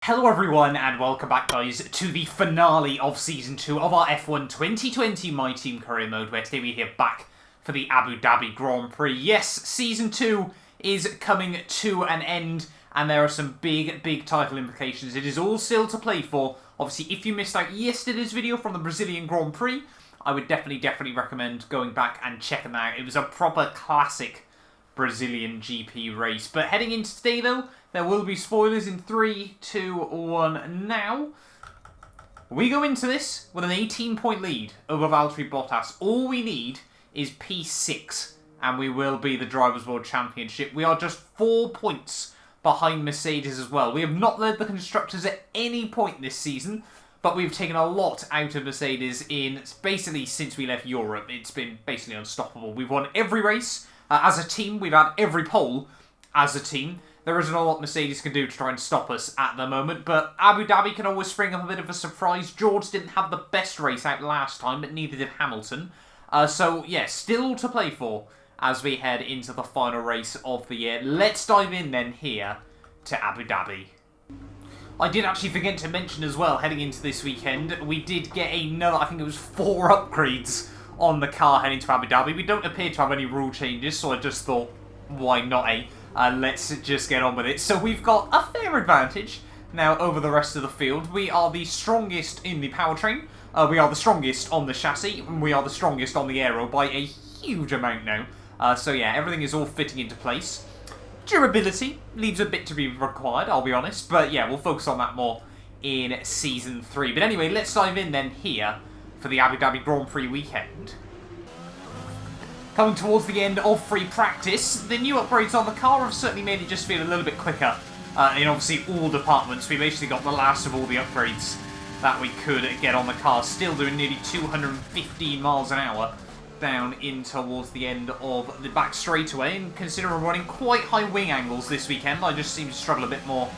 Hello everyone and welcome back guys to the finale of Season 2 of our F1 2020 My Team Career Mode, where today we're here back for the Abu Dhabi Grand Prix. Yes, Season 2 is coming to an end and there are some big title implications. It is all still to play for. Obviously, if you missed out yesterday's video from the Brazilian Grand Prix, I would definitely recommend going back and checking that out. It was a proper classic Brazilian GP race. But heading into today though, there will be spoilers in 3, 2, 1 now. We go into this with an 18-point lead over Valtteri Bottas. All we need is P6 and we will be the Drivers' World Championship. We are just 4 points behind Mercedes as well. We have not led the Constructors at any point this season, but we've taken a lot out of Mercedes in basically since we left Europe. It's been basically unstoppable. We've won every race as a team. We've had every pole as a team. There isn't a lot Mercedes can do to try and stop us at the moment, but Abu Dhabi can always spring up a bit of a surprise. George didn't have the best race out last time, but neither did Hamilton. So, yeah, still to play for as we head into the final race of the year. Let's dive in then here to Abu Dhabi. I did actually forget to mention as well, heading into this weekend, we did get another, I think it was 4 upgrades on the car heading to Abu Dhabi. We don't appear to have any rule changes, so I just thought, why not, eh? Let's just get on with it. So we've got a fair advantage now over the rest of the field. We are the strongest in the powertrain. We are the strongest on the chassis. And we are the strongest on the aero by a huge amount now. So yeah, everything is all fitting into place. Durability leaves a bit to be required, I'll be honest. But yeah, we'll focus on that more in Season 3. But anyway, let's dive in then here for the Abu Dhabi Grand Prix weekend. Coming towards the end of free practice, the new upgrades on the car have certainly made it just feel a little bit quicker. In obviously all departments, we basically got the last of all the upgrades that we could get on the car. Still doing nearly 215 miles an hour down in towards the end of the back straightaway. And considering we're running quite high wing angles this weekend, I just seem to struggle a bit more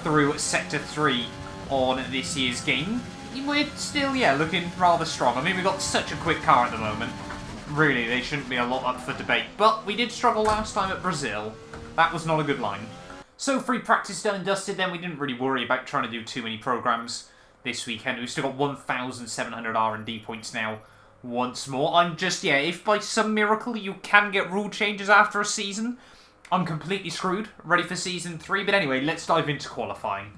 through Sector 3 on this year's game. We're still, yeah, looking rather strong. I mean, we've got such a quick car at the moment. Really, they shouldn't be a lot up for debate. But we did struggle last time at Brazil. That was not a good line. So free practice done and dusted, then we didn't really worry about trying to do too many programs this weekend. We've still got 1,700 R&D points now once more. I'm just, yeah, if by some miracle you can get rule changes after a season, I'm completely screwed. Ready for Season 3. But anyway, let's dive into qualifying.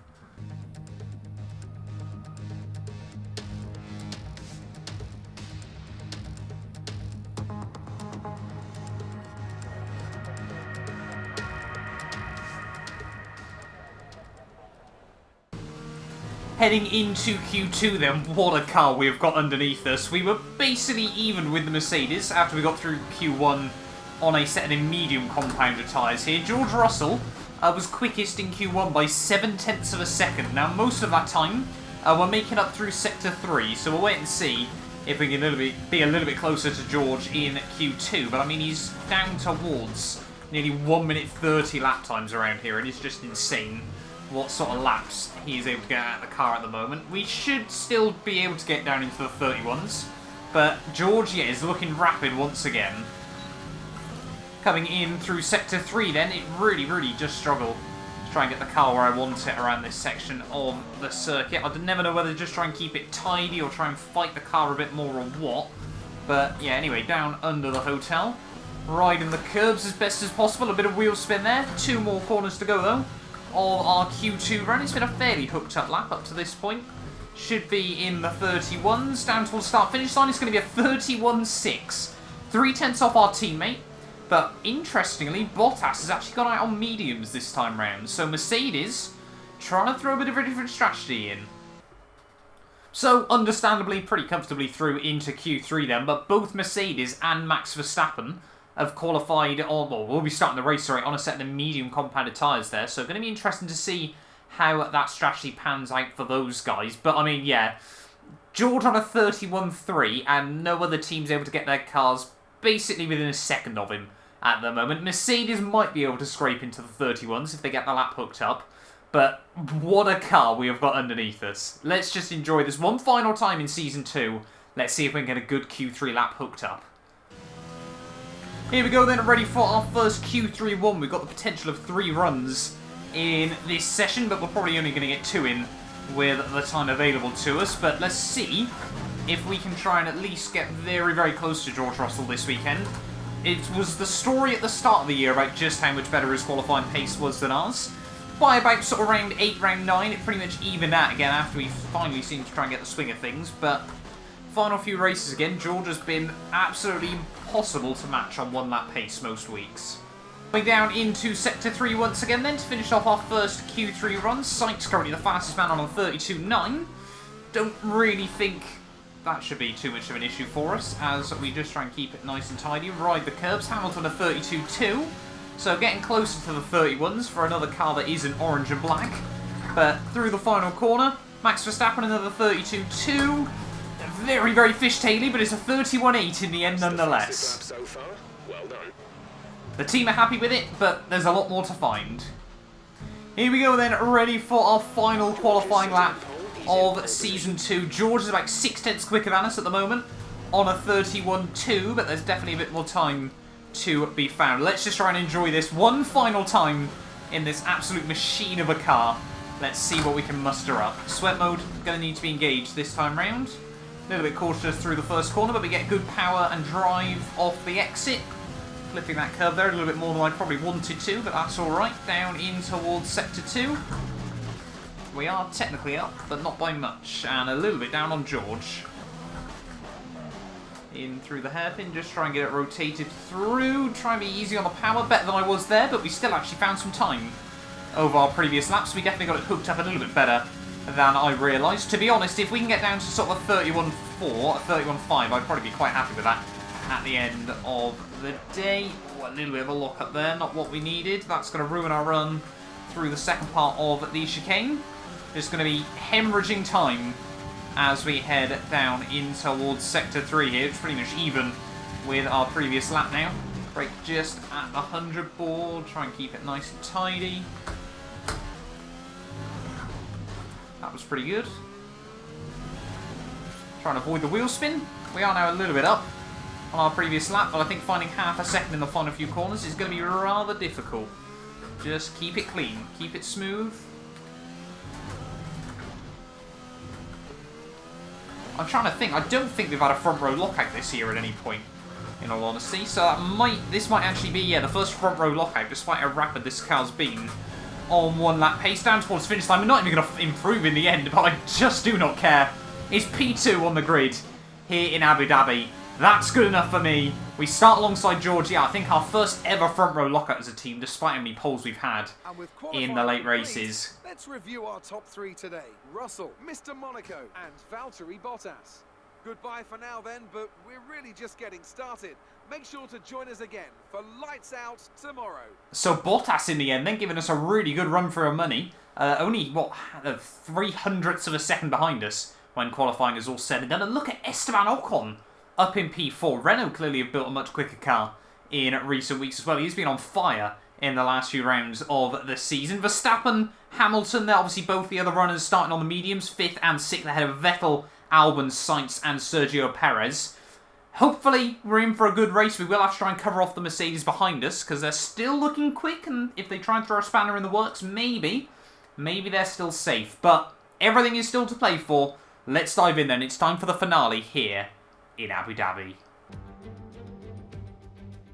Heading into Q2 then, what a car we've got underneath us. We were basically even with the Mercedes after we got through Q1 on a set of medium compounder tyres here. George Russell was quickest in Q1 by 7/10 of a second. Now most of that time we're making up through Sector 3, so we'll wait and see if we can be a little bit closer to George in Q2. But I mean, he's down towards nearly 1 minute 30 lap times around here, and it's just insane what sort of laps he is able to get out of the car at the moment. We should still be able to get down into the 31s, but George, yeah, is looking rapid once again. Coming in through Sector 3 then, it really just struggled to try and get the car where I want it around this section of the circuit. I never know whether to just try and keep it tidy or try and fight the car a bit more or what. But yeah, anyway, down under the hotel. Riding the curbs as best as possible, a bit of wheel spin there. 2 more corners to go though of our Q2 run. It's been a fairly hooked up lap up to this point. Should be in the 31s. Down towards start-finish line, it's going to be a 31.6. 3/10 off our teammate. But interestingly, Bottas has actually gone out on mediums this time round. So Mercedes trying to throw a bit of a different strategy in. So understandably, pretty comfortably through into Q3 then. But both Mercedes and Max Verstappen have qualified on, well, we'll be starting the race, sorry, on a set of the medium compounded tyres there. So going to be interesting to see how that strategy pans out for those guys. But I mean, yeah, George on a 31.3 and no other team's able to get their cars basically within a second of him at the moment. Mercedes might be able to scrape into the 31s if they get the lap hooked up. But what a car we have got underneath us. Let's just enjoy this one final time in Season 2. Let's see if we can get a good Q3 lap hooked up. Here we go then, ready for our first Q3 1. We've got the potential of 3 runs in this session, but we're probably only going to get 2 in with the time available to us. But let's see if we can try and at least get very, very close to George Russell this weekend. It was the story at the start of the year about just how much better his qualifying pace was than ours. By about sort of round 8, round 9, it pretty much evened out again after we finally seemed to try and get the swing of things. But final few races again, George has been absolutely impossible to match on 1 lap pace most weeks. Going down into Sector 3 once again then to finish off our first Q3 run. Sykes currently the fastest man on a 32.9. Don't really think that should be too much of an issue for us, as we just try and keep it nice and tidy. Ride the curbs. Hamilton a 32.2. So getting closer to the 31s for another car that isn't orange and black. But through the final corner, Max Verstappen another 32.2. Very, very fishtaily, but it's a 31.8 in the end nonetheless. Well done. The team are happy with it, but there's a lot more to find. Here we go then, ready for our final qualifying lap of Season 2. George is about 6/10 quicker than us at the moment on a 31.2, but there's definitely a bit more time to be found. Let's just try and enjoy this one final time in this absolute machine of a car. Let's see what we can muster up. Sweat mode going to need to be engaged this time round. A little bit cautious through the first corner, but we get good power and drive off the exit. Clipping that curve there a little bit more than I probably wanted to, but that's alright. Down in towards Sector 2. We are technically up, but not by much. And a little bit down on George. In through the hairpin, just try and get it rotated through. Try and be easy on the power, better than I was there, but we still actually found some time over our previous laps. We definitely got it hooked up a little bit better than I realised. To be honest, if we can get down to sort of a 31.4, a 31.5, I'd probably be quite happy with that at the end of the day. Oh, a little bit of a lock up there, not what we needed. That's going to ruin our run through the second part of the chicane. Just going to be hemorrhaging time as we head down in towards Sector 3 here. It's pretty much even with our previous lap now. Brake just at the 100 board. Try and keep it nice and tidy. That was pretty good. Trying to avoid the wheel spin. We are now a little bit up on our previous lap, but I think finding half a second in the final few corners is going to be rather difficult. Just keep it clean. Keep it smooth. I'm trying to think. I don't think we've had a front row lockout this year at any point, in all honesty. So this might actually be, yeah, the first front row lockout, despite how rapid this car's been on 1 lap pace down towards finish line. We're not even going to improve in the end, but I just do not care. It's P2 on the grid here in Abu Dhabi. That's good enough for me. We start alongside George. Yeah, I think our first ever front row lockout as a team, despite how many poles we've had in the late races. Let's review our top 3 today. Russell, Mr. Monaco, and Valtteri Bottas. Goodbye for now then, but we're really just getting started. Make sure to join us again for Lights Out tomorrow. So Bottas in the end then giving us a really good run for our money. Only, what, 0.03 of a second behind us when qualifying is all said and done. And look at Esteban Ocon up in P4. Renault clearly have built a much quicker car in recent weeks as well. He's been on fire in the last few rounds of the season. Verstappen, Hamilton, they're obviously both the other runners starting on the mediums, 5th and 6th ahead of Vettel, Albon, Sainz and Sergio Perez. Hopefully we're in for a good race. We will have to try and cover off the Mercedes behind us because they're still looking quick, and if they try and throw a spanner in the works, maybe they're still safe. But everything is still to play for. Let's dive in then. It's time for the finale here in Abu Dhabi.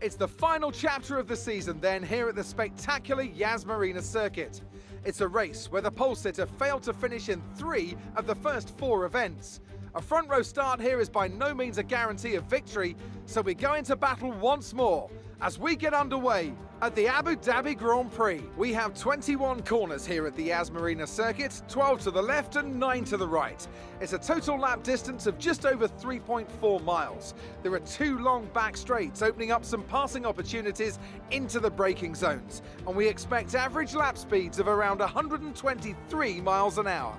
It's the final chapter of the season then here at the spectacular Yas Marina circuit. It's a race where the pole sitter failed to finish in 3 of the first 4 events. A front row start here is by no means a guarantee of victory, so we go into battle once more as we get underway at the Abu Dhabi Grand Prix. We have 21 corners here at the Yas Marina circuit, 12 to the left and 9 to the right. It's a total lap distance of just over 3.4 miles. There are 2 long back straights opening up some passing opportunities into the braking zones, and we expect average lap speeds of around 123 miles an hour.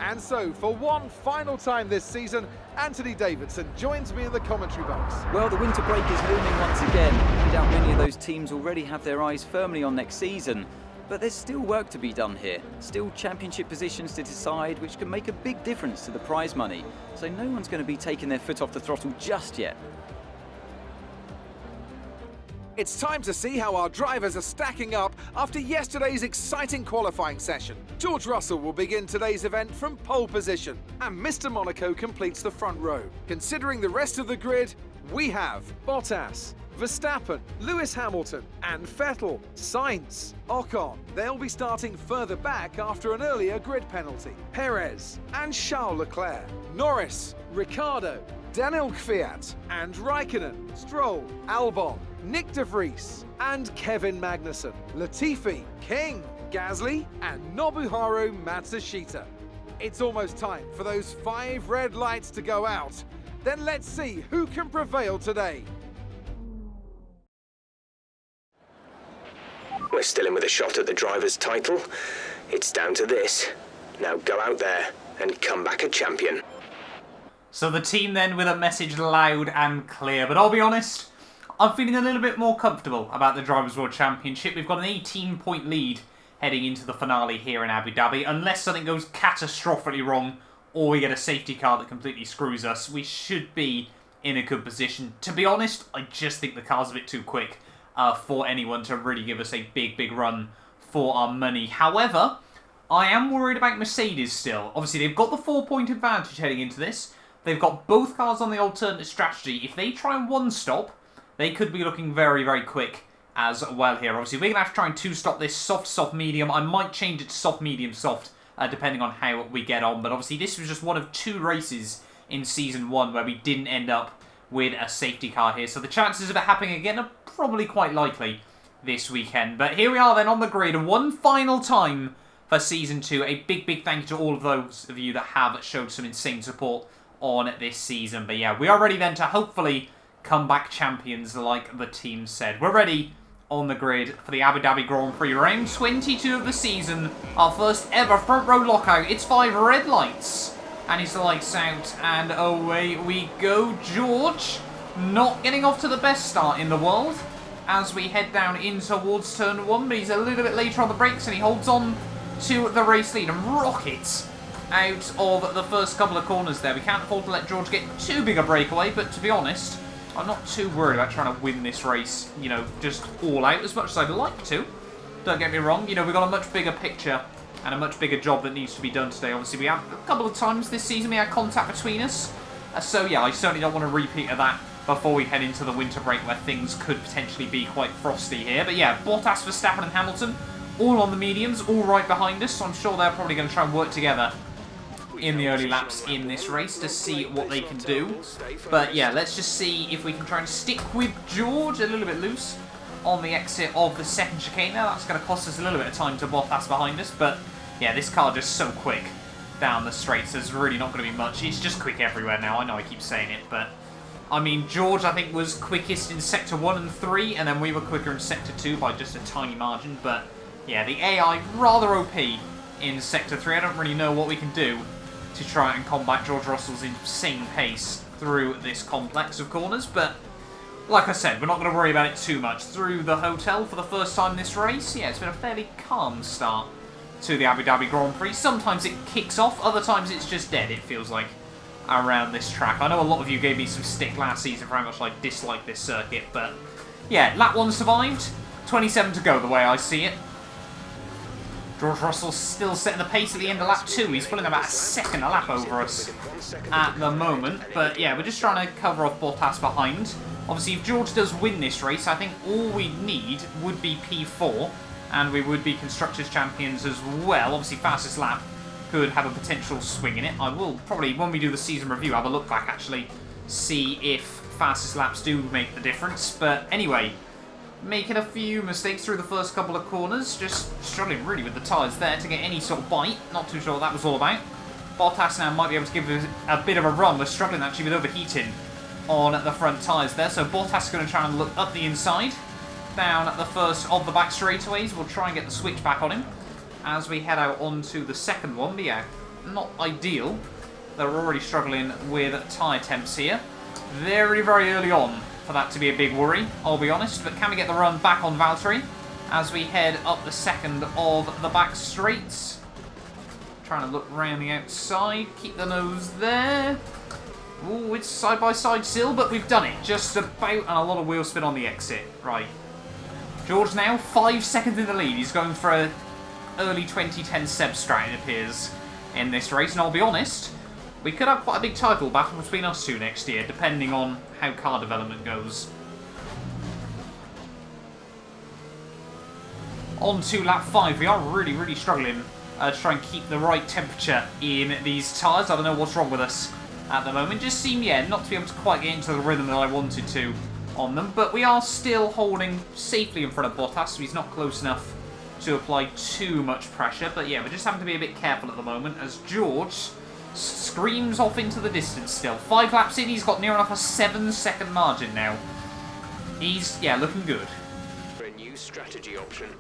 And so, for one final time this season, Anthony Davidson joins me in the commentary box. Well, the winter break is looming once again. No doubt many of those teams already have their eyes firmly on next season. But there's still work to be done here. Still championship positions to decide, which can make a big difference to the prize money. So no one's going to be taking their foot off the throttle just yet. It's time to see how our drivers are stacking up after yesterday's exciting qualifying session. George Russell will begin today's event from pole position, and Mr. Monaco completes the front row. Considering the rest of the grid, we have Bottas, Verstappen, Lewis Hamilton, and Vettel, Sainz, Ocon. They'll be starting further back after an earlier grid penalty. Perez and Charles Leclerc, Norris, Ricciardo, Daniel Kvyat and Raikkonen, Stroll, Albon, Nick de Vries and Kevin Magnussen, Latifi, King, Gasly and Nobuharu Matsushita. It's almost time for those 5 red lights to go out. Then let's see who can prevail today. We're still in with a shot at the driver's title. It's down to this. Now go out there and come back a champion. So the team then with a message loud and clear. But I'll be honest, I'm feeling a little bit more comfortable about the Drivers' World Championship. We've got an 18-point lead heading into the finale here in Abu Dhabi. Unless something goes catastrophically wrong or we get a safety car that completely screws us, we should be in a good position. To be honest, I just think the car's a bit too quick for anyone to really give us a big run for our money. However, I am worried about Mercedes still. Obviously, they've got the 4-point advantage heading into this. They've got both cars on the alternate strategy. If they try and one-stop, they could be looking very quick as well here. Obviously, we're going to have to try and two-stop this soft, medium. I might change it to soft, medium, soft, depending on how we get on. But obviously, this was just one of 2 races in Season 1 where we didn't end up with a safety car here. So the chances of it happening again are probably quite likely this weekend. But here we are then on the grid, one final time for Season 2. A big thank you to all of those of you that have showed some insane support on this season. But yeah, we are ready then to hopefully come back champions like the team said. We're ready on the grid for the Abu Dhabi Grand Prix, round 22 of the season, our first ever front row lockout. It's 5 red lights, and he's the lights out, and away we go. George not getting off to the best start in the world as we head down in towards turn 1, but he's a little bit later on the brakes and he holds on to the race lead and rockets out of the first couple of corners there. We can't afford to let George get too big a breakaway, but to be honest, I'm not too worried about trying to win this race, you know, just all out as much as I'd like to. Don't get me wrong, you know, we've got a much bigger picture and a much bigger job that needs to be done today. Obviously, we have a couple of times this season we had contact between us. So yeah, I certainly don't want to repeat of that before we head into the winter break where things could potentially be quite frosty here. But yeah, Bottas, Verstappen and Hamilton, all on the mediums, all right behind us. So I'm sure they're probably going to try and work together in the early laps in this race to see what they can do. But yeah, let's just see if we can try and stick with George a little bit loose on the exit of the second chicane. Now that's going to cost us a little bit of time to Bottas behind us, but yeah, this car just so quick down the straights, there's really not going to be much. It's just quick everywhere now. I know I keep saying it, but I mean, George I think was quickest in Sector 1 and 3, and then we were quicker in Sector 2 by just a tiny margin. But yeah, the AI rather OP in Sector 3. I don't really know what we can do to try and combat George Russell's insane pace through this complex of corners, but like I said, we're not going to worry about it too much. Through the hotel for the first time this race, yeah, it's been a fairly calm start to the Abu Dhabi Grand Prix. Sometimes it kicks off, other times it's just dead, it feels like, around this track. I know a lot of you gave me some stick last season for how much I dislike this circuit, but yeah, lap 1 survived, 27 to go the way I see it. George Russell's still setting the pace at the end of lap 2. He's pulling about a second a lap over us at the moment. But yeah, we're just trying to cover off Bottas behind. Obviously, if George does win this race, I think all we need would be P4. And we would be Constructors' Champions as well. Obviously, fastest lap could have a potential swing in it. I will probably, when we do the season review, have a look back, actually, see if fastest laps do make the difference. But anyway, making a few mistakes through the first couple of corners. Just struggling really with the tyres there to get any sort of bite. Not too sure what that was all about. Bottas now might be able to give us a bit of a run. We're struggling actually with overheating on the front tyres there. So Bottas is going to try and look up the inside. Down at the first of the back straightaways. We'll try and get the switch back on him as we head out onto the second one. But yeah, not ideal. They're already struggling with tyre temps here. Very early on for that to be a big worry, I'll be honest. But can we get the run back on Valtteri as we head up the second of the back straights? Trying to look round the outside, keep the nose there. Ooh, it's side by side still, but we've done it just about, and a lot of wheel spin on the exit. Right, George now 5 seconds in the lead. He's going for a early 2010 Seb strat, it appears, in this race. And I'll be honest, we could have quite a big title battle between us two next year, depending on how car development goes. On to lap 5. We are really struggling to try and keep the right temperature in these tyres. I don't know what's wrong with us at the moment. Just seem, yeah, not to be able to quite get into the rhythm that I wanted to on them. But we are still holding safely in front of Bottas, so he's not close enough to apply too much pressure. But yeah, we're just having to be a bit careful at the moment as George screams off into the distance still. 5 laps in, he's got near enough a 7-second margin now. He's, yeah, looking good. For a new strategy option.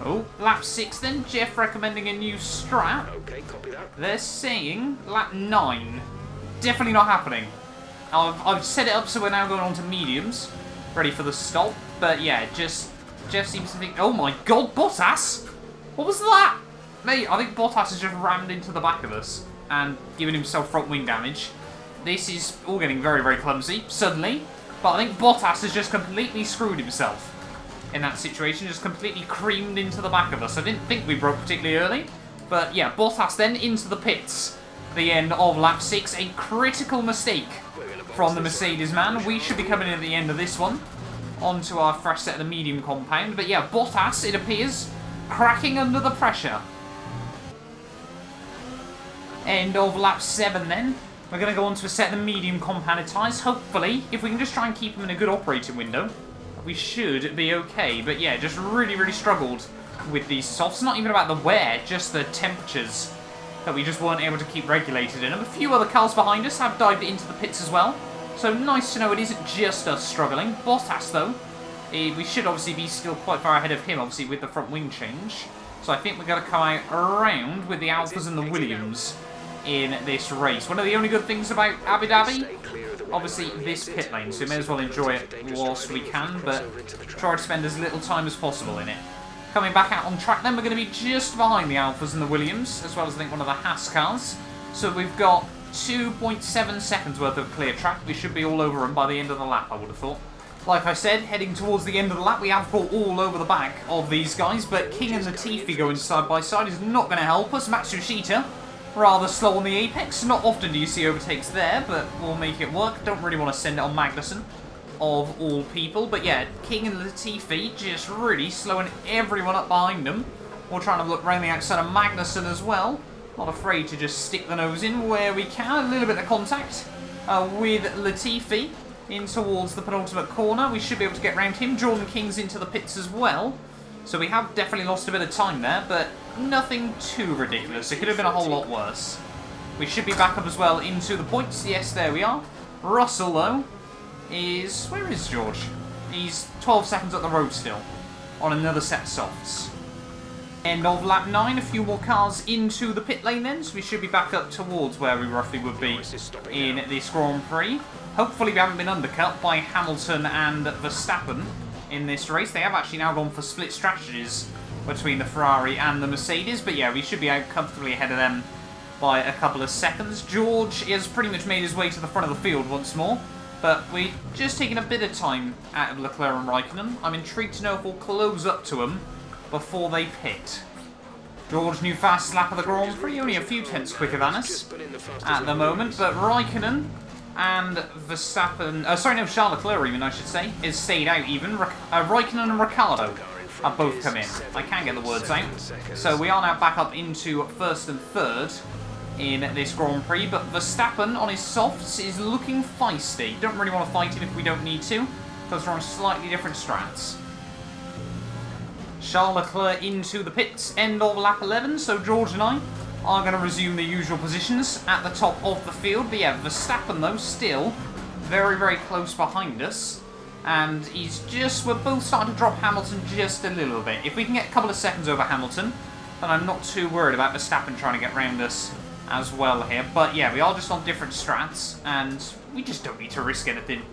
Oh, lap 6 then. Jeff recommending a new strat. Okay, copy that. They're saying lap 9. Definitely not happening. I've set it up so we're now going on to mediums. Ready for the stop. But yeah, just Jeff seems to think... Oh my god, Bottas! What was that? Mate, I think Bottas has just rammed into the back of us and given himself front wing damage. This is all getting very clumsy, suddenly. But I think Bottas has just completely screwed himself in that situation, just completely creamed into the back of us. I didn't think we broke particularly early, but yeah, Bottas then into the pits. The end of lap 6, a critical mistake from the Mercedes man. We should be coming in at the end of this one, onto our fresh set of the medium compound. But yeah, Bottas, it appears, cracking under the pressure. End of lap 7 then. We're going to go on to a set of the medium compounded tyres. Hopefully, if we can just try and keep them in a good operating window, we should be okay. But yeah, just really struggled with these softs. Not even about the wear, just the temperatures that we just weren't able to keep regulated in them. A few other cars behind us have dived into the pits as well. So nice to know it isn't just us struggling. Bottas, though, we should obviously be still quite far ahead of him, obviously, with the front wing change. So I think we're going to come out around with the Alphas and the Williams in this race. One of the only good things about Abu Dhabi, obviously this pit lane, so we may as well enjoy it whilst we can, but try to spend as little time as possible in it. Coming back out on track then, we're going to be just behind the Alphas and the Williams, as well as I think one of the Haas cars. So we've got 2.7 seconds worth of clear track. We should be all over them by the end of the lap, I would have thought. Like I said, heading towards the end of the lap, we have got all over the back of these guys, but King and Latifi going side by side is not going to help us. Matsushita, rather slow on the apex. Not often do you see overtakes there, but we'll make it work. Don't really want to send it on Magnussen, of all people. But yeah, King and Latifi just really slowing everyone up behind them. We're trying to look around the outside of Magnussen as well. Not afraid to just stick the nose in where we can. A little bit of contact with Latifi in towards the penultimate corner. We should be able to get around him. Jordan King's into the pits as well. So we have definitely lost a bit of time there, but nothing too ridiculous. It could have been a whole lot worse. We should be back up as well into the points. Yes, there we are. Russell, though, is... Where is George? He's 12 seconds up the road still on another set of softs. End of lap 9. A few more cars into the pit lane then, so we should be back up towards where we roughly would be in this Grand Prix. Hopefully we haven't been undercut by Hamilton and Verstappen in this race. They have actually now gone for split strategies between the Ferrari and the Mercedes, but yeah, we should be out comfortably ahead of them by a couple of seconds. George has pretty much made his way to the front of the field once more, but we're just taking a bit of time out of Leclerc and Raikkonen. I'm intrigued to know if we'll close up to them before they pit. George, new fastest lap of the Grand Prix, only a few tenths quicker than us at the moment, but Raikkonen and Verstappen, Charles Leclerc even, I should say, is stayed out even. Raikkonen and Ricciardo have both come in. I can't get the words out. So we are now back up into first and third in this Grand Prix, but Verstappen on his softs is looking feisty. Don't really want to fight him if we don't need to, because we're on slightly different strats. Charles Leclerc into the pits, end of lap 11, so George and I are going to resume the usual positions at the top of the field. But yeah, Verstappen, though, still very close behind us. And we're both starting to drop Hamilton just a little bit. If we can get a couple of seconds over Hamilton, then I'm not too worried about Verstappen trying to get round us as well here. But yeah, we are just on different strats, and we just don't need to risk anything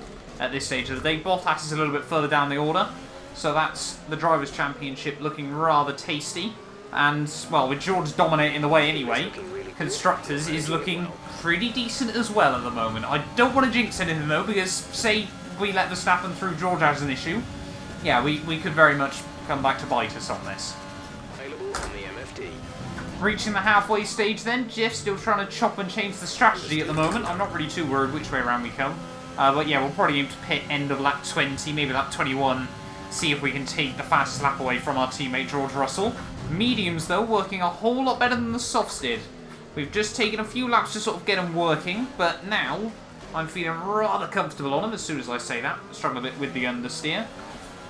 at this stage of the day. Bottas is a little bit further down the order, so that's the Drivers' Championship looking rather tasty. And, well, with George dominating the way anyway, Constructors is looking pretty decent as well at the moment. I don't want to jinx anything, though, because, say we let Verstappen through, George has an issue. Yeah, we could very much come back to bite us on this. Available on the MFD. Reaching the halfway stage then, Jeff's still trying to chop and change the strategy at the moment. I'm not really too worried which way around we come. But yeah, we'll probably aim to pit end of lap 20, maybe lap 21. See if we can take the fastest lap away from our teammate George Russell. Mediums though, working a whole lot better than the softs did. We've just taken a few laps to sort of get them working, but now I'm feeling rather comfortable on them as soon as I say that. Struggle a bit with the understeer.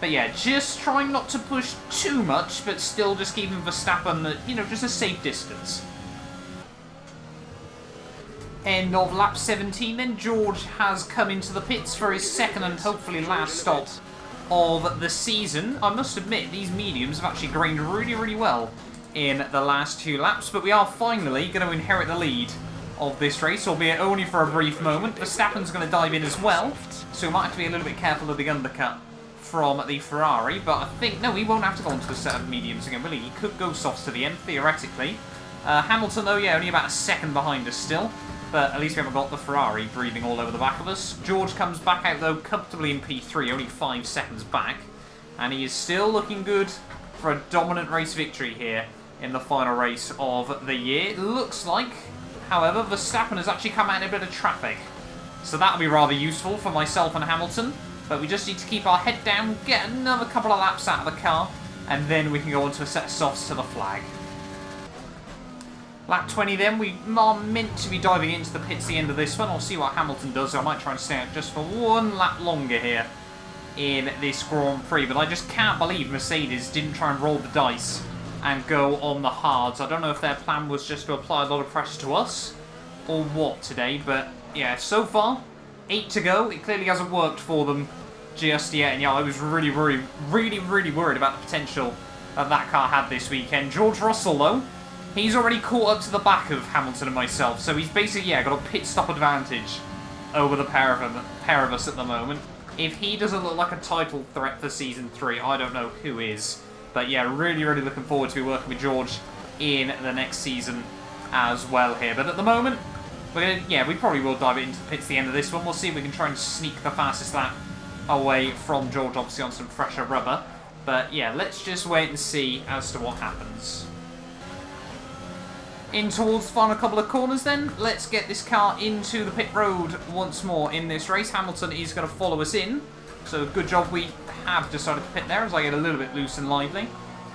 But yeah, just trying not to push too much, but still just keeping Verstappen at, you know, just a safe distance. End of lap 17 then, George has come into the pits for his second and hopefully last stop of the season. I must admit, these mediums have actually grained really, really well in the last 2 laps, but we are finally going to inherit the lead of this race, albeit only for a brief moment. Verstappen's going to dive in as well, so we might have to be a little bit careful of the undercut from the Ferrari, but I think, no, he won't have to go onto a set of mediums again, will he? He could go softs to the end, theoretically. Hamilton, though, yeah, only about a second behind us still, but at least we haven't got the Ferrari breathing all over the back of us. George comes back out, though, comfortably in P3, only 5 seconds back, and he is still looking good for a dominant race victory here in the final race of the year. It looks like, however, Verstappen has actually come out in a bit of traffic, so that'll be rather useful for myself and Hamilton. But we just need to keep our head down, get another couple of laps out of the car, and then we can go on to a set of softs to the flag. Lap 20 then, we are meant to be diving into the pits at the end of this one. I'll see what Hamilton does. I might try and stay out just for 1 lap longer here in this Grand Prix. But I just can't believe Mercedes didn't try and roll the dice and go on the hards. I don't know if their plan was just to apply a lot of pressure to us or what today. But yeah, so far, 8 to go. It clearly hasn't worked for them just yet. And yeah, I was really worried about the potential that car had this weekend. George Russell, though, he's already caught up to the back of Hamilton and myself. So he's basically, yeah, got a pit stop advantage over the pair of us at the moment. If he doesn't look like a title threat for Season 3, I don't know who is. But yeah, really looking forward to be working with George in the next season as well here. But at the moment, we're gonna, yeah, we probably will dive into the pits at the end of this one. We'll see if we can try and sneak the fastest lap away from George, obviously on some fresher rubber. But yeah, let's just wait and see as to what happens. In towards the final couple of corners then, let's get this car into the pit road once more in this race. Hamilton is going to follow us in, so good job we have decided to pit there as I get a little bit loose and lively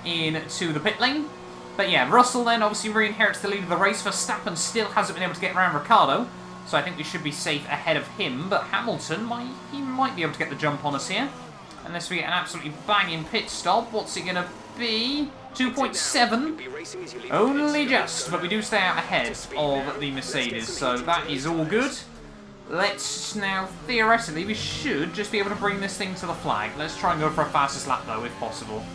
into the pit lane. But yeah, Russell then obviously re-inherits the lead of the race. Verstappen still hasn't been able to get around Ricciardo, so I think we should be safe ahead of him. But Hamilton, might be able to get the jump on us here, unless we get an absolutely banging pit stop. What's it going to be? 2.7, only just, but we do stay out ahead of the Mercedes, so that is all good. Let's now, theoretically, we should just be able to bring this thing to the flag. Let's try and go for a fastest lap, though, if possible.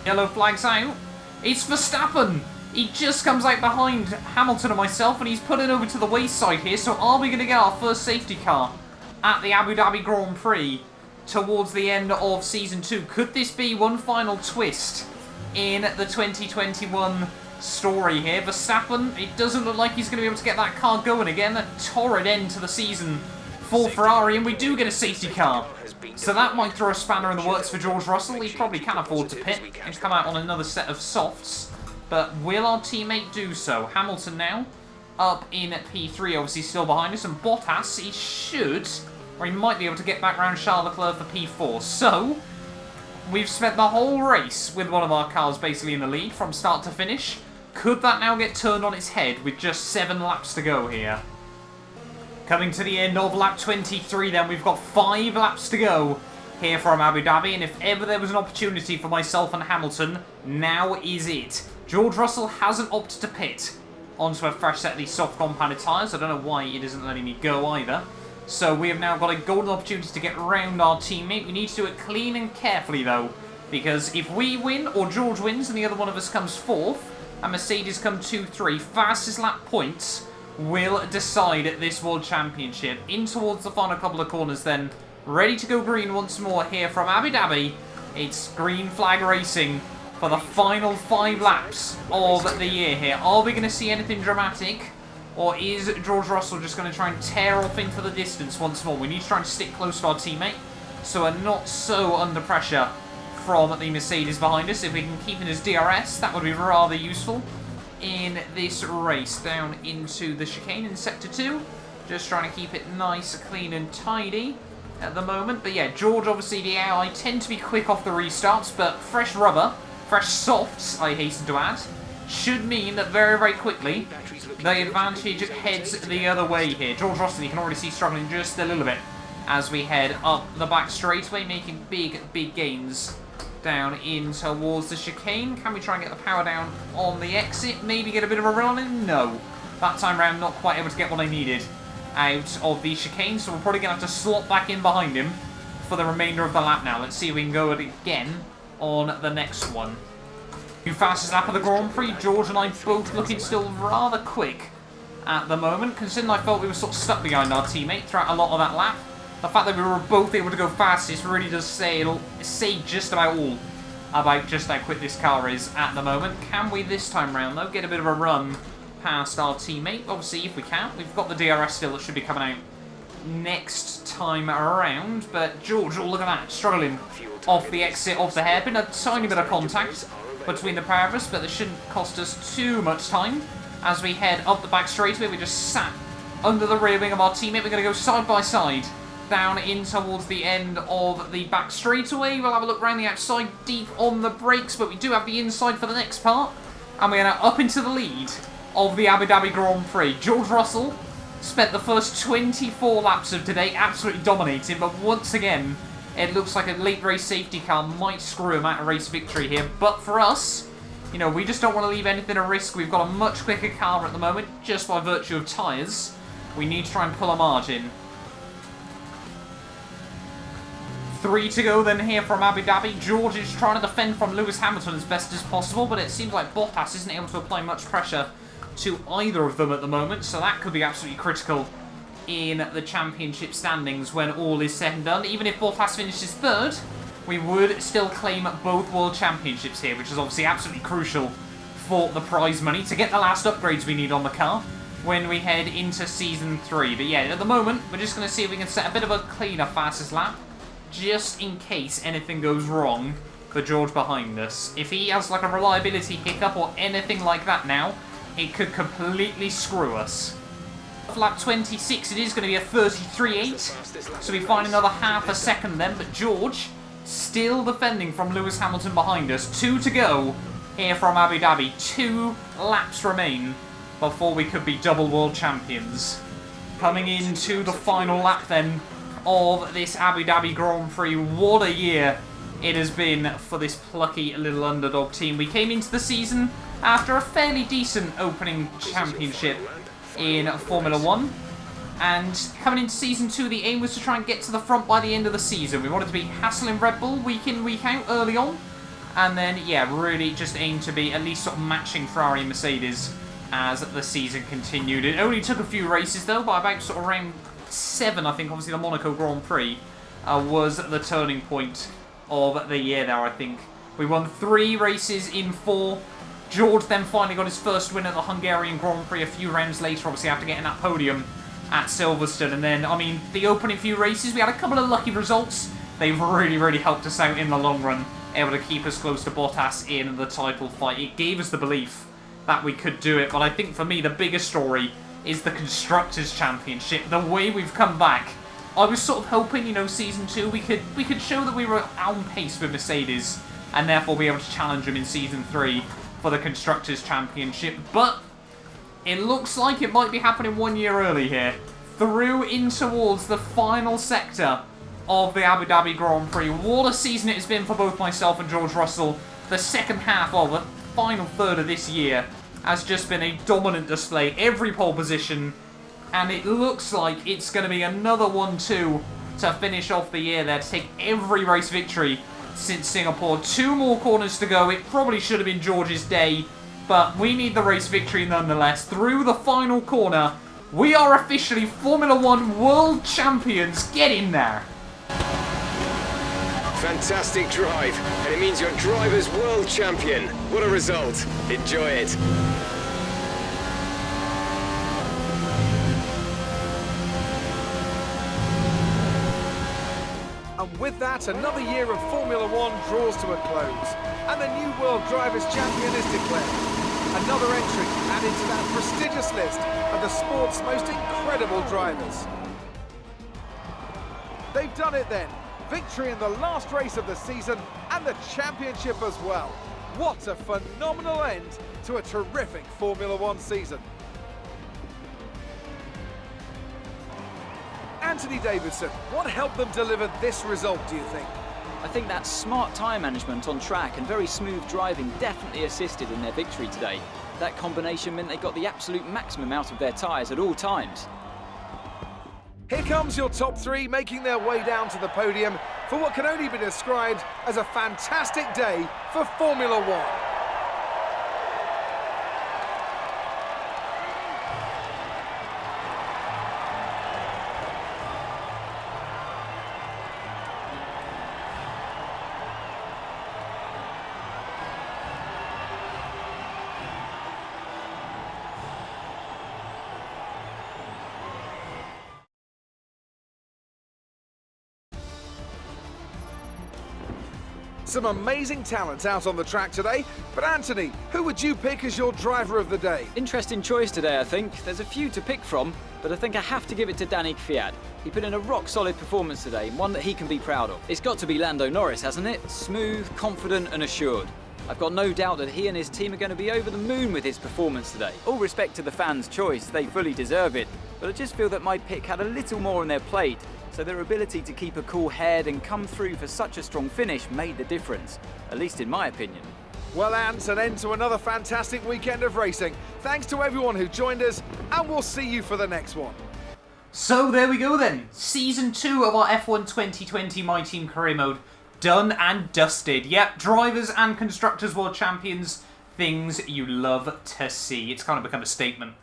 Yellow flag's out. It's Verstappen! He just comes out behind Hamilton and myself, and he's put it over to the wayside here, so are we going to get our first safety car at the Abu Dhabi Grand Prix towards the end of Season 2? Could this be one final twist in the 2021 story here? Verstappen, it doesn't look like he's going to be able to get that car going again. A torrid end to the season for Ferrari, and we do get a safety car. So that might throw a spanner in the works for George Russell. He probably can afford to pit and come out on another set of softs. But will our teammate do so? Hamilton now up in P3, obviously still behind us. And Bottas, he should, or he might be able to get back around Charles Leclerc for P4. So we've spent the whole race with one of our cars basically in the lead from start to finish. Could that now get turned on its head with just 7 laps to go here? Coming to the end of lap 23 then, we've got 5 laps to go here from Abu Dhabi, and if ever there was an opportunity for myself and Hamilton, now is it. George Russell hasn't opted to pit onto a fresh set of these soft compounded tyres. I don't know why it isn't letting me go either. So we have now got a golden opportunity to get around our teammate. We need to do it clean and carefully though, because if we win or George wins and the other one of us comes 4th and Mercedes come 2-3, fastest lap points will decide this World Championship. In towards the final couple of corners then, ready to go green once more here from Abu Dhabi. It's green flag racing for the final 5 laps of the year here. Are we going to see anything dramatic? Or is George Russell just going to try and tear off into the distance once more? We need to try and stick close to our teammate so we're not so under pressure from the Mercedes behind us. If we can keep in his DRS, that would be rather useful in this race. Down into the chicane in Sector 2. Just trying to keep it nice, clean and tidy at the moment. But yeah, George, obviously the AI tend to be quick off the restarts, but fresh rubber, fresh softs, I hasten to add, should mean that very, very quickly the advantage heads the other way here. George Russell, you can already see struggling just a little bit as we head up the back straightaway, making big, big gains down in towards the chicane. Can we try and get the power down on the exit? Maybe get a bit of a run in? No. That time round, not quite able to get what I needed out of the chicane, so we're probably going to have to slot back in behind him for the remainder of the lap now. Let's see if we can go it again on the next one. New fastest lap of the Grand Prix. George and I both looking still rather quick at the moment, considering I felt we were sort of stuck behind our teammate throughout a lot of that lap. The fact that we were both able to go fastest really does say just about all about just how quick this car is at the moment. Can we this time round, though, get a bit of a run past our teammate? Obviously, if we can. We've got the DRS still that should be coming out next time around. But George, oh, look at that, struggling off the exit of the hairpin. A tiny bit of contact between the pair of us, but this shouldn't cost us too much time. As we head up the back straightaway, we just sat under the rear wing of our teammate. We're going to go side by side down in towards the end of the back straightaway. We'll have a look around the outside, deep on the brakes, but we do have the inside for the next part. And we're now up into the lead of the Abu Dhabi Grand Prix. George Russell spent the first 24 laps of today absolutely dominating, but once again, it looks like a late race safety car might screw him out of race victory here. But for us, you know, we just don't want to leave anything at risk. We've got a much quicker car at the moment, just by virtue of tyres. We need to try and pull a margin. 3 to go then here from Abu Dhabi. George is trying to defend from Lewis Hamilton as best as possible, but it seems like Bottas isn't able to apply much pressure to either of them at the moment, so that could be absolutely critical in the championship standings when all is said and done. Even if Bottas finishes third, we would still claim both world championships here, which is obviously absolutely crucial for the prize money to get the last upgrades we need on the car when we head into Season 3. But yeah, at the moment, we're just going to see if we can set a bit of a cleaner fastest lap, just in case anything goes wrong for George behind us. If he has like a reliability hiccup or anything like that now, it could completely screw us. Lap 26, it is going to be a 33.8, so we find another half a second then, but George still defending from Lewis Hamilton behind us. 2 to go here from Abu Dhabi. 2 laps remain before we could be double world champions. Coming into the final lap then of this Abu Dhabi Grand Prix. What a year it has been for this plucky little underdog team. We came into the season after a fairly decent opening championship in Formula 1. And coming into Season 2, the aim was to try and get to the front by the end of the season. We wanted to be hassling Red Bull week in, week out early on. And then, yeah, really just aimed to be at least sort of matching Ferrari and Mercedes as the season continued. It only took a few races, though, by about sort of round 7, I think. Obviously, the Monaco Grand Prix was the turning point of the year there, I think. We won 3 races in 4. George then finally got his first win at the Hungarian Grand Prix a few rounds later, obviously after getting that podium at Silverstone. And then, I mean, the opening few races, we had a couple of lucky results. They've really, really helped us out in the long run, able to keep us close to Bottas in the title fight. It gave us the belief that we could do it. But I think for me, the biggest story is the Constructors' Championship. The way we've come back. I was sort of hoping, you know, Season 2, we could show that we were on pace with Mercedes and therefore be able to challenge them in Season 3 for the Constructors' Championship. But it looks like it might be happening 1 year early here. Through in towards the final sector of the Abu Dhabi Grand Prix. What a season it has been for both myself and George Russell. The second half of the final third of this year has just been a dominant display. Every pole position. And it looks like it's going to be another 1-2 to finish off the year there, to take every race victory since Singapore. 2 more corners to go. It probably should have been George's day, but we need the race victory nonetheless. Through the final corner, we are officially Formula 1 World Champions. Get in there. Fantastic drive, and it means your driver's world champion. What a result. Enjoy it. And with that, another year of Formula One draws to a close, and the new World Drivers' Champion is declared. Another entry added to that prestigious list of the sport's most incredible drivers. They've done it then. Victory in the last race of the season and the championship as well. What a phenomenal end to a terrific Formula One season. Anthony Davidson, what helped them deliver this result, do you think? I think that smart tyre management on track and very smooth driving definitely assisted in their victory today. That combination meant they got the absolute maximum out of their tyres at all times. Here comes your top three making their way down to the podium for what can only be described as a fantastic day for Formula One. Some amazing talent out on the track today, but Anthony, who would you pick as your driver of the day? Interesting choice today, I think. There's a few to pick from, but I think I have to give it to Danny Kvyat. He put in a rock-solid performance today, one that he can be proud of. It's got to be Lando Norris, hasn't it? Smooth, confident and assured. I've got no doubt that he and his team are going to be over the moon with his performance today. All respect to the fans' choice, they fully deserve it, but I just feel that my pick had a little more on their plate, so their ability to keep a cool head and come through for such a strong finish made the difference, at least in my opinion. Well, Ant, an end to another fantastic weekend of racing. Thanks to everyone who joined us, and we'll see you for the next one. So there we go then. Season 2 of our F1 2020 My Team Career Mode done and dusted. Yep, drivers and constructors world champions, things you love to see. It's kind of become a statement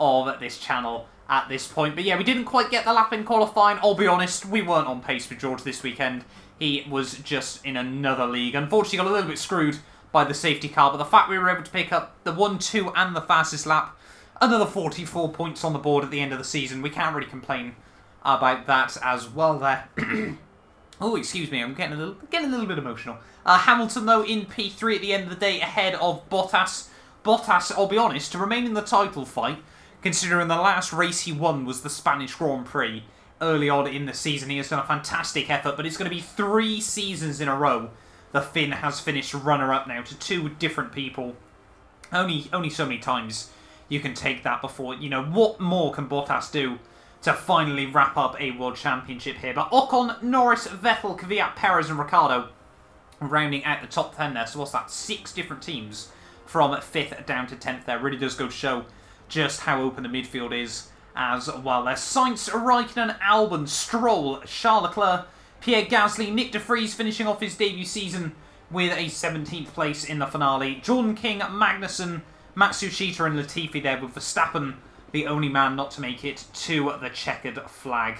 of this channel at this point. But yeah, we didn't quite get the lap in qualifying. I'll be honest, we weren't on pace for George this weekend. He was just in another league. Unfortunately, got a little bit screwed by the safety car, but the fact we were able to pick up the 1-2 and the fastest lap, another 44 points on the board at the end of the season, we can't really complain about that as well there. Oh, excuse me, I'm getting a little bit emotional. Hamilton, though, in P3 at the end of the day, ahead of Bottas. Bottas, I'll be honest, to remain in the title fight, considering the last race he won was the Spanish Grand Prix early on in the season. He has done a fantastic effort, but it's going to be 3 seasons in a row the Finn has finished runner-up now to 2 different people. Only so many times you can take that before, you know, what more can Bottas do to finally wrap up a World Championship here? But Ocon, Norris, Vettel, Kvyat, Perez and Ricciardo rounding out the top 10 there. So what's that? 6 different teams from 5th down to 10th there. Really does go to show just how open the midfield is as well. There's Sainz, Raikkonen, Albon, Stroll, Charles Leclerc, Pierre Gasly, Nick de Vries finishing off his debut season with a 17th place in the finale. Jordan King, Magnussen, Matsushita and Latifi there, with Verstappen the only man not to make it to the checkered flag.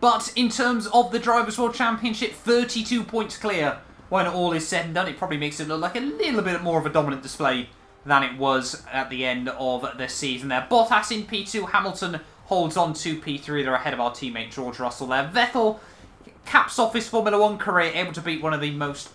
But in terms of the Drivers' World Championship, 32 points clear when all is said and done. It probably makes it look like a little bit more of a dominant display than it was at the end of the season there. Bottas in P2, Hamilton holds on to P3. They're ahead of our teammate George Russell there. Vettel caps off his Formula One career, able to beat one of the most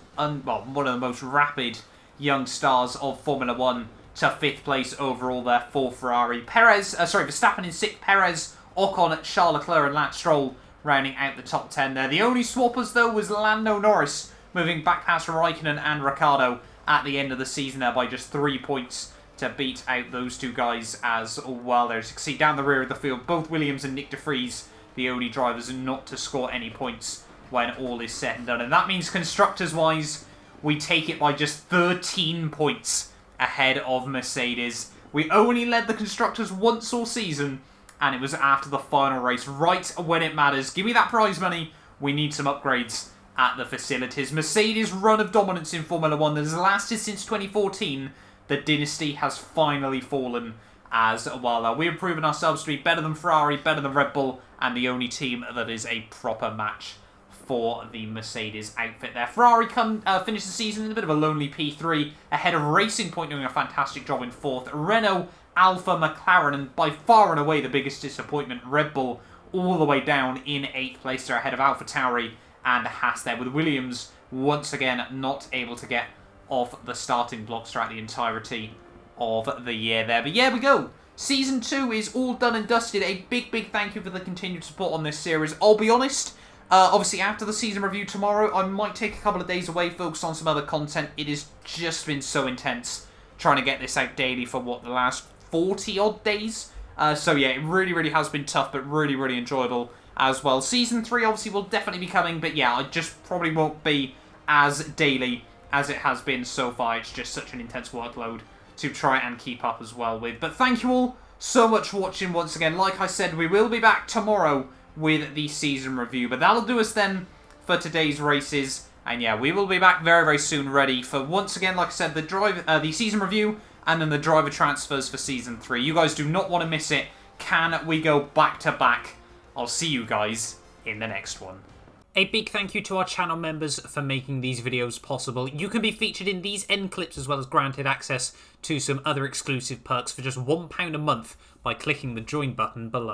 rapid young stars of Formula One to 5th place overall there for Ferrari. Verstappen in 6th, Perez, Ocon, Charles Leclerc and Lance Stroll rounding out the top 10 there. The only swappers though was Lando Norris, moving back past Raikkonen and Ricciardo at the end of the season there by just 3 points to beat out those 2 guys as well. There, as you can see down the rear of the field, both Williams and Nick de Vries, the only drivers not to score any points when all is said and done. And that means constructors-wise, we take it by just 13 points ahead of Mercedes. We only led the constructors once all season, and it was after the final race, right when it matters. Give me that prize money. We need some upgrades at the facilities. Mercedes' run of dominance in Formula One that has lasted since 2014. The dynasty has finally fallen as well. We've proven ourselves to be better than Ferrari, better than Red Bull, and the only team that is a proper match for the Mercedes outfit there. Ferrari finished the season in a bit of a lonely P3, ahead of Racing Point doing a fantastic job in 4th. Renault, Alfa, McLaren, and by far and away the biggest disappointment, Red Bull, all the way down in 8th place. They're ahead of AlphaTauri and Haas there, with Williams once again not able to get off the starting blocks throughout the entirety of the year there. But yeah, we go. Season 2 is all done and dusted. A big thank you for the continued support on this series. I'll be honest, obviously after the season review tomorrow, I might take a couple of days away, focus on some other content. It has just been so intense trying to get this out daily for, what, the last 40 odd days? So yeah, it really has been tough, but really enjoyable as well. Season 3 obviously will definitely be coming, but yeah, I just probably won't be as daily as it has been so far. It's just such an intense workload to try and keep up as well with. But thank you all so much for watching once again. Like I said, we will be back tomorrow with the season review, but that'll do us then for today's races. And yeah, we will be back very soon, ready for, once again, like I said, the season review and then the driver transfers for season 3. You guys do not want to miss it. Can we go back to back? I'll see you guys in the next one. A big thank you to our channel members for making these videos possible. You can be featured in these end clips as well as granted access to some other exclusive perks for just £1 a month by clicking the join button below.